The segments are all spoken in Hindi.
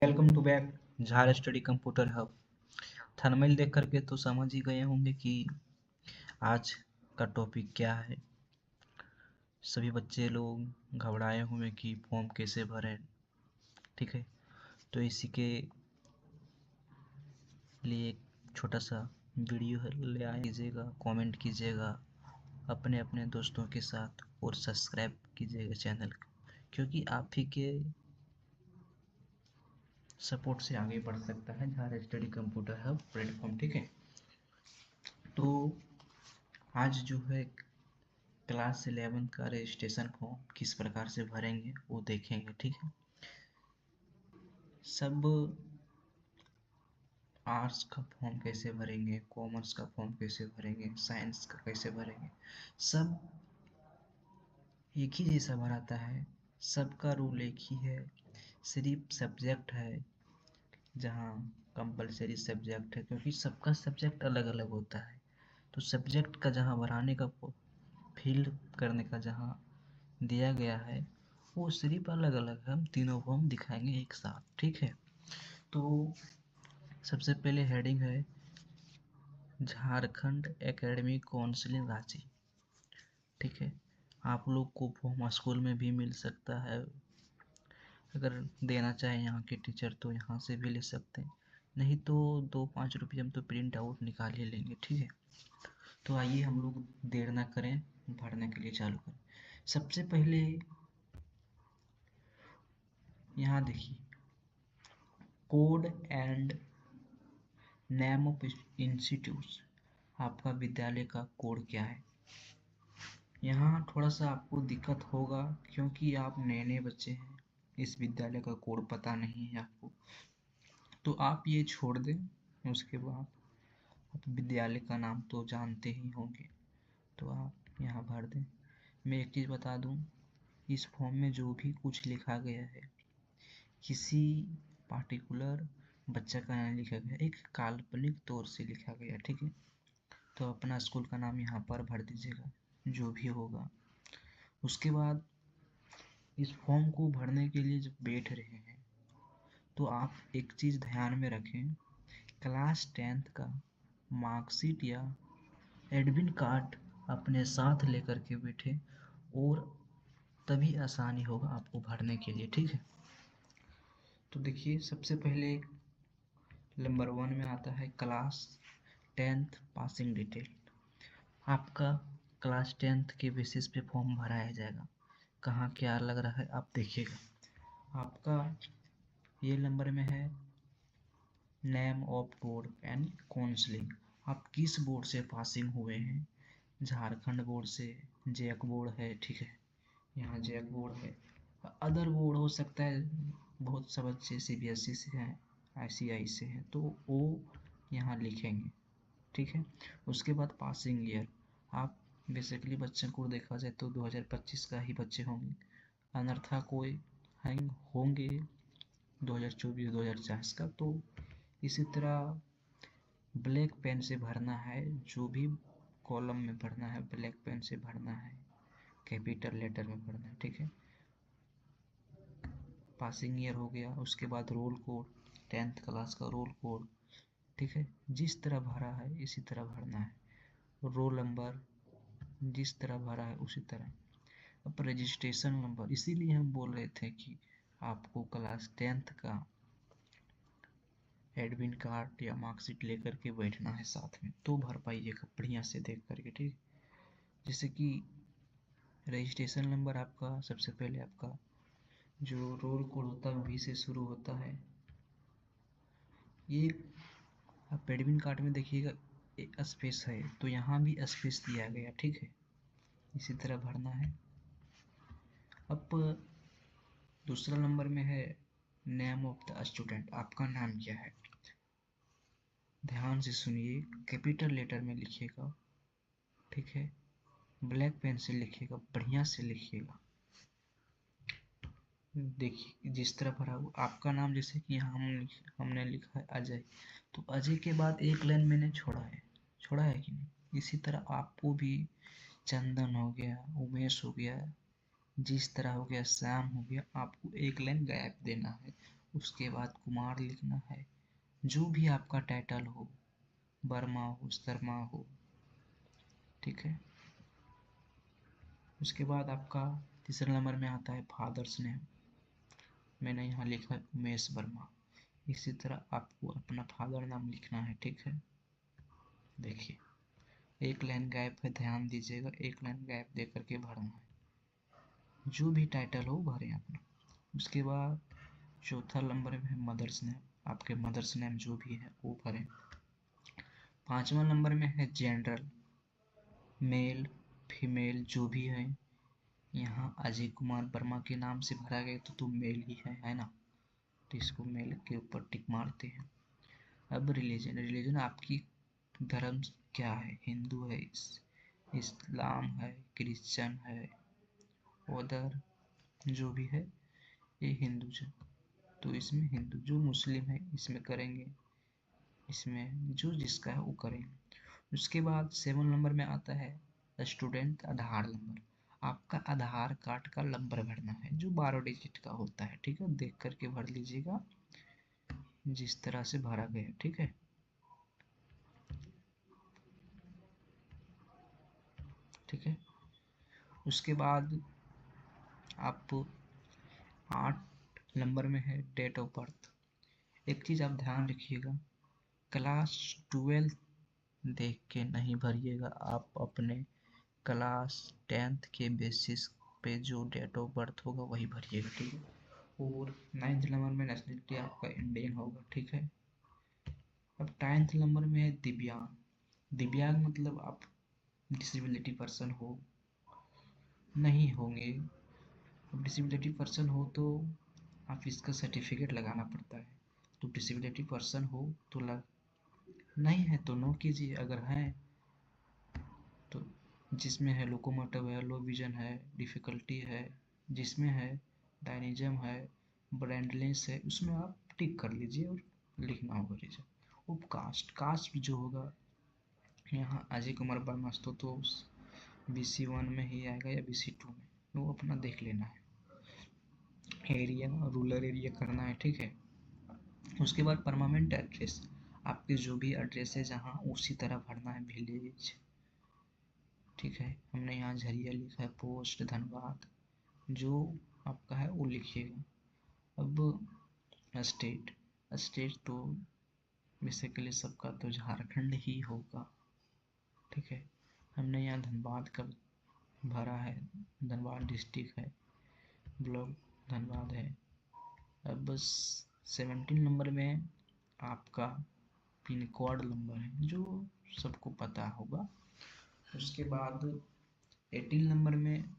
वेलकम टू बैक झार स्टडी कंप्यूटर हब। थंबनेल देख करके तो समझ ही गए होंगे कि आज का टॉपिक क्या है। सभी बच्चे लोग घबराए हुए कि फॉर्म कैसे भरें। ठीक है, तो इसी के लिए एक छोटा सा वीडियो ले आए। कीजिएगा, कमेंट कीजिएगा अपने अपने दोस्तों के साथ और सब्सक्राइब कीजिएगा चैनल को, क्योंकि आप ही के सपोर्ट से आगे बढ़ सकता है झार स्टडी कंप्यूटर हब प्लेटफॉर्म। ठीक है, तो आज जो है क्लास 11 का रजिस्ट्रेशन फॉर्म किस प्रकार से भरेंगे वो देखेंगे। ठीक है, सब आर्ट्स का फॉर्म कैसे भरेंगे, कॉमर्स का फॉर्म कैसे भरेंगे, साइंस का कैसे भरेंगे, सब एक ही जैसा भराता है। सबका रूल एक ही है, सिर्फ सब्जेक्ट है जहाँ कंपलसरी सब्जेक्ट है, क्योंकि सबका सब्जेक्ट अलग अलग होता है। तो सब्जेक्ट का जहाँ भराने का फिल करने का जहाँ दिया गया है वो सिर्फ अलग अलग है। हम तीनों फॉर्म दिखाएंगे एक साथ। ठीक है, तो सबसे पहले हेडिंग है झारखंड एकेडमिक काउंसिल रांची। ठीक है, आप लोग को फॉर्म स्कूल में भी मिल सकता है। अगर देना चाहे यहाँ के टीचर तो यहाँ से भी ले सकते हैं, नहीं तो 2-5 रुपये हम तो प्रिंट आउट निकाल ही लेंगे। ठीक है, तो आइए हम लोग देर ना करें, भरने के लिए चालू करें। सबसे पहले यहाँ देखिए, code and name of institute. आपका विद्यालय का कोड क्या है। यहाँ थोड़ा सा आपको दिक्कत होगा क्योंकि आप नए नए बच्चे हैं, इस विद्यालय का कोड पता नहीं है आपको, तो आप ये छोड़ दें। उसके बाद आप विद्यालय का नाम तो जानते ही होंगे, तो आप यहाँ भर दें। मैं एक चीज़ बता दूँ, इस फॉर्म में जो भी कुछ लिखा गया है किसी पार्टिकुलर बच्चा का नाम लिखा गया, एक काल्पनिक तौर से लिखा गया। ठीक है, तो अपना स्कूल का नाम यहाँ पर भर दीजिएगा जो भी होगा। उसके बाद इस फॉर्म को भरने के लिए जब बैठ रहे हैं तो आप एक चीज़ ध्यान में रखें, क्लास 10th का मार्कशीट या एडमिट कार्ड अपने साथ लेकर के बैठे, और तभी आसानी होगा आपको भरने के लिए। ठीक है, तो देखिए सबसे पहले नंबर 1 में आता है क्लास 10th पासिंग डिटेल। आपका क्लास 10th के बेसिस पे फॉर्म भराया जाएगा। कहाँ क्या लग रहा है आप देखिएगा। आपका ये नंबर में है name of board and counselling. आप किस बोर्ड से पासिंग हुए हैं। झारखंड बोर्ड से, जैक बोर्ड है। ठीक है, यहाँ जैक बोर्ड है। अदर बोर्ड हो सकता है, बहुत से बच्चे सीबीएसई से हैं, आईसीआई से हैं, तो वो यहाँ लिखेंगे। ठीक है, उसके बाद पासिंग ईयर। आप बेसिकली बच्चों को देखा जाए तो 2025 का ही बच्चे होंगे, अनर्था कोई होंगे 2024-2040 का। तो इसी तरह ब्लैक पेन से भरना है, जो भी कॉलम में भरना है ब्लैक पेन से भरना है, कैपिटल लेटर में भरना है। ठीक है, पासिंग ईयर हो गया। उसके बाद रोल कोड, 10th क्लास का रोल कोड। ठीक है, जिस तरह भरा है इसी तरह भरना है। रोल नंबर जिस तरह भरा है उसी तरह। अब रजिस्ट्रेशन नंबर, इसीलिए हम बोल रहे थे कि आपको क्लास 10th का एडमिट कार्ड या मार्कशीट लेकर के बैठना है साथ में, तो भर पाइएगा बढ़िया से देख करके। ठीक, जैसे कि रजिस्ट्रेशन नंबर आपका, सबसे पहले आपका जो रोल कोड होता है वहीं से शुरू होता है। ये आप एडमिट कार्ड में देखिएगा स्पेस है, तो यहाँ भी स्पेस दिया गया। ठीक है, इसी तरह भरना है। अब दूसरा नंबर में है नेम ऑफ द स्टूडेंट। आपका नाम क्या है, ध्यान से सुनिए, कैपिटल लेटर में लिखिएगा। ठीक है, ब्लैक पेन से लिखिएगा, बढ़िया से लिखिएगा। देखिए जिस तरह भरा हो आपका नाम, जैसे कि यहाँ हमने लिखा है अजय, तो अजय के बाद एक लाइन मैंने छोड़ा है कि नहीं। इसी तरह आपको भी चंदन हो गया, उमेश हो गया, जिस तरह हो गया, श्याम हो गया, आपको एक लाइन गैप देना है। उसके बाद कुमार लिखना है, जो भी आपका टाइटल हो, वर्मा हो, शर्मा हो, ठीक है। उसके बाद आपका तीसरे नंबर में आता है फादर्स नेम। मैंने यहाँ लिखा है उमेश वर्मा। इसी तरह आपको अपना फादर नाम लिखना है, ठीक है। देखिए एक लाइन गैप है, ध्यान दीजिएगा, एक लाइन गैप दे करके भरना है, जो भी टाइटल हो भरें अपना। उसके बाद चौथा नंबर में है मदर्स नेम, आपके मदर्स नेम जो भी है वो भरें। पांचवा नंबर में है जेंडर, मेल फीमेल जो भी है। यहाँ अजय कुमार वर्मा के नाम से भरा गया तो मेल ही है ना, तो इसको मेल के ऊपर टिक मारते हैं। अब रिलीजन, रिलीजन आपकी धर्म क्या है, हिंदू है, इस्लाम है, क्रिश्चियन है, उधर जो भी है ये हिंदू है, तो इसमें हिंदू। जो मुस्लिम है इसमें करेंगे, इसमें जो जिसका है वो करेंगे। उसके बाद 7 नंबर में आता है स्टूडेंट आधार नंबर। आपका आधार कार्ड का नंबर भरना है जो 12 डिजिट का होता है, ठीक है। देख करके भर लीजिएगा जिस तरह से भरा गया, ठीक है। ठीक है, उसके बाद आप 8 नंबर में है डेट ऑफ बर्थ। एक चीज़ आप ध्यान रखिएगा, क्लास 12 देख के नहीं भरिएगा, आप अपने क्लास 10th के बेसिस पे जो डेट ऑफ बर्थ होगा वही भरिएगा, ठीक है। और 9th नंबर में नेशनलिटी आपका इंडियन होगा, ठीक है। अब 10th नंबर में है दिव्यांग। दिव्यांग मतलब आप डिसेबिलिटी पर्सन हो, नहीं होंगे। अब डिसेबिलिटी पर्सन हो तो आप इसका सर्टिफिकेट लगाना पड़ता है, तो डिसेबिलिटी पर्सन हो तो लग, नहीं है तो नो कीजिए। अगर है तो जिसमें है लोकोमोटिव है, लो विजन है, डिफ़िकल्टी है, जिसमें है डायनिज्म है, ब्रांडलेस है, उसमें आप टिक कर लीजिए और लिखना होगा रीजन। अब कास्ट, कास्ट जो होगा यहाँ अजय कुमार वर्मा तो BC1 में ही आएगा या BC2 में, वो अपना देख लेना है। एरिया रूरल एरिया करना है, ठीक है। उसके बाद परमानेंट एड्रेस, आपके जो भी एड्रेस है जहाँ उसी तरह भरना है, विलेज, ठीक है। हमने यहाँ झरिया लिखा है, पोस्ट धनबाद, जो आपका है वो लिखिएगा। अब स्टेट, स्टेट तो बेसिकली सबका तो झारखंड ही होगा, ठीक है। हमने यहाँ धनबाद का भरा है, धनबाद डिस्ट्रिक्ट है, ब्लॉक धनबाद है। अब बस 17 नंबर में आपका पिन कोड नंबर है जो सबको पता होगा। उसके बाद 18 नंबर में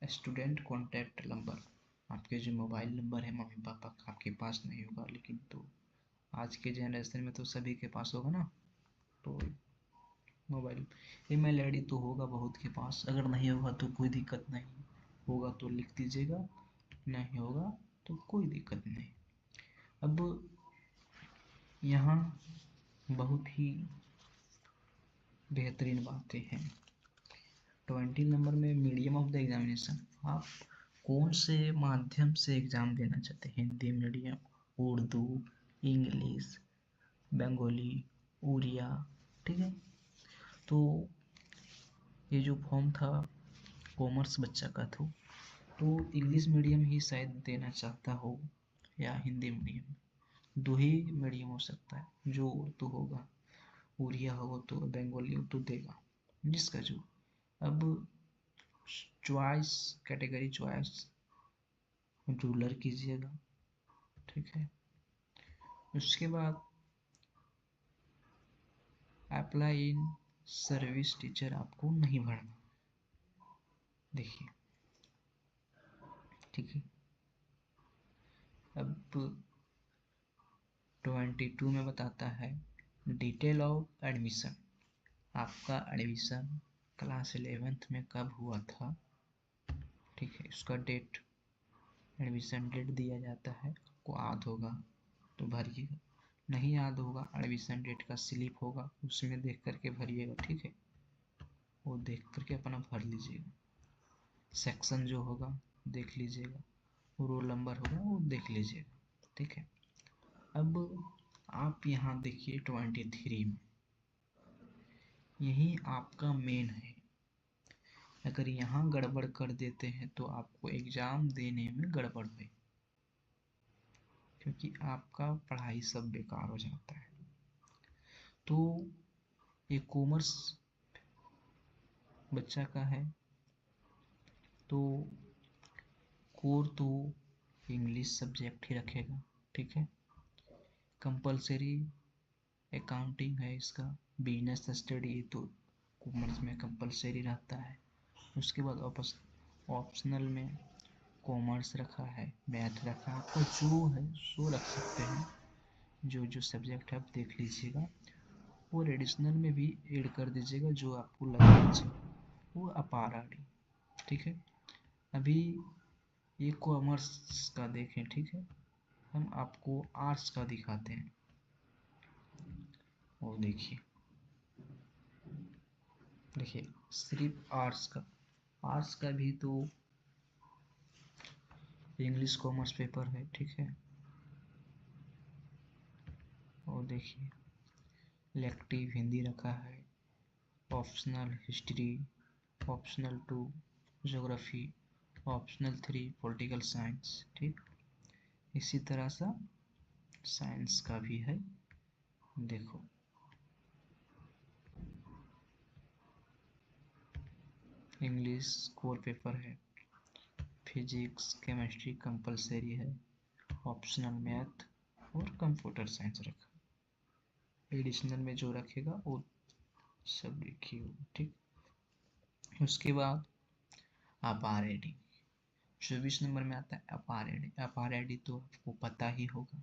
स्टूडेंट कॉन्टैक्ट नंबर, आपके जो मोबाइल नंबर है मम्मी पापा का आपके पास नहीं होगा, लेकिन तो आज के जनरेशन में तो सभी के पास होगा ना, तो मोबाइल ईमेल आईडी तो होगा बहुत के पास। अगर नहीं होगा तो कोई दिक्कत नहीं, होगा तो लिख दीजिएगा, नहीं होगा तो कोई दिक्कत नहीं। अब यहाँ बहुत ही बेहतरीन बातें हैं। 20 नंबर में मीडियम ऑफ द एग्जामिनेशन, आप कौन से माध्यम से एग्ज़ाम देना चाहते हैं, हिंदी मीडियम, उर्दू, इंग्लिश, बंगाली, उड़िया, ठीक है। तो ये जो फॉर्म था कॉमर्स बच्चा का था, तो इंग्लिश मीडियम ही शायद देना चाहता हो या हिंदी मीडियम, दो ही मीडियम हो सकता है। जो उर्दू होगा, उड़िया होगा तो बंगाली उर्दू देगा, जिसका जो। अब चॉइस, कैटेगरी चॉइस रूलर कीजिएगा, ठीक है। उसके बाद अप्लाई इन सर्विस टीचर आपको नहीं भरना, देखिए, ठीक है। अब 22 में बताता है डिटेल ऑफ एडमिशन, आपका एडमिशन क्लास 11th में कब हुआ था, ठीक है। उसका डेट, एडमिशन डेट दिया जाता है, आपको याद होगा तो भरिएगा, नहीं याद होगा एडमिशन डेट का स्लिप होगा उसमें देख करके भरिएगा, ठीक है। वो देख करके अपना भर लीजिएगा। सेक्शन जो होगा देख लीजिएगा, रोल नंबर होगा वो देख लीजिएगा, ठीक है। अब आप यहाँ देखिए 23 में, यही आपका मेन है। अगर यहाँ गड़बड़ कर देते हैं तो आपको एग्जाम देने में गड़बड़ हुई, क्योंकि आपका पढ़ाई सब बेकार हो जाता है। तो ये कॉमर्स बच्चा का है, तो कोर तो इंग्लिश सब्जेक्ट ही रखेगा, ठीक है। कंपलसरी अकाउंटिंग है इसका, बिजनेस स्टडी तो कॉमर्स में कंपलसरी रहता है। उसके बाद ऑप्शनल में कॉमर्स रखा है, मैथ रखा है, आपको जो है सो रख सकते हैं। जो जो सब्जेक्ट है आप देख लीजिएगा, और एडिशनल में भी ऐड कर दीजिएगा जो आपको लगे अच्छा, वो अपार आड़ी, ठीक है। अभी ये कॉमर्स का देखें, ठीक है। हम आपको आर्ट्स का दिखाते हैं, वो देखिए सिर्फ आर्ट्स का भी तो इंग्लिश कॉमर्स पेपर है, ठीक है। और देखिए इलेक्टिव हिंदी रखा है, optional history, optional 2 geography, optional 3 political science, ठीक। इसी तरह से साइंस का भी है, देखो इंग्लिश कोर पेपर है, फिजिक्स केमिस्ट्री कंपलसरी है, ऑप्शनल मैथ और कंप्यूटर साइंस रखा। एडिशनल में जो रखेगा वो सब लिखिए, ठीक। उसके बाद अपार 24 नंबर में आता है अपार तो आपको पता ही होगा।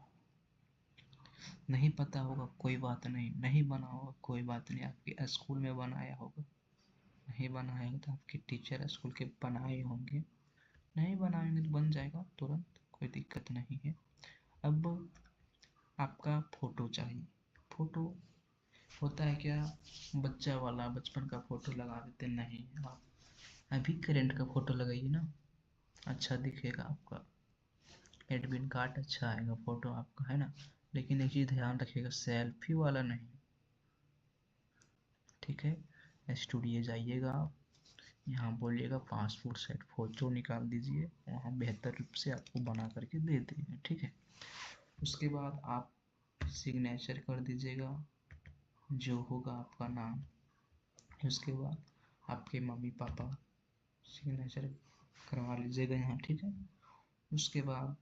नहीं पता होगा कोई बात नहीं, नहीं बना होगा कोई बात नहीं, आपके स्कूल में बनाया होगा, नहीं बनाया होगा तो आपके टीचर स्कूल के बनाए होंगे, नहीं बनाएंगे तो बन जाएगा तुरंत, कोई दिक्कत नहीं है। अब आपका फोटो चाहिए। फोटो होता है क्या, बच्चा वाला बचपन का फोटो लगा देते, नहीं आप अभी करेंट का फोटो लगाइए ना, अच्छा दिखेगा आपका, एडमिट कार्ड अच्छा आएगा फोटो आपका, है ना। लेकिन एक चीज ध्यान रखिएगा, सेल्फी वाला नहीं, ठीक है। स्टूडियो जाइएगा आप, यहाँ बोलिएगा पासपोर्ट साइज फोटो निकाल दीजिए, वहाँ बेहतर रूप से आपको बना करके दे देंगे, ठीक है। उसके बाद आप सिग्नेचर कर दीजिएगा जो होगा आपका नाम, उसके बाद आपके मम्मी पापा सिग्नेचर करवा लीजिएगा यहाँ, ठीक है। उसके बाद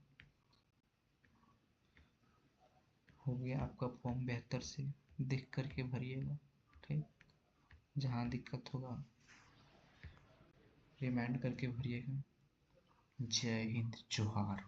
हो गया आपका फॉर्म, बेहतर से देख करके भरिएगा, ठीक। जहाँ दिक्कत होगा रिमाइंड करके भरिएगा। जय हिंद, जोहार।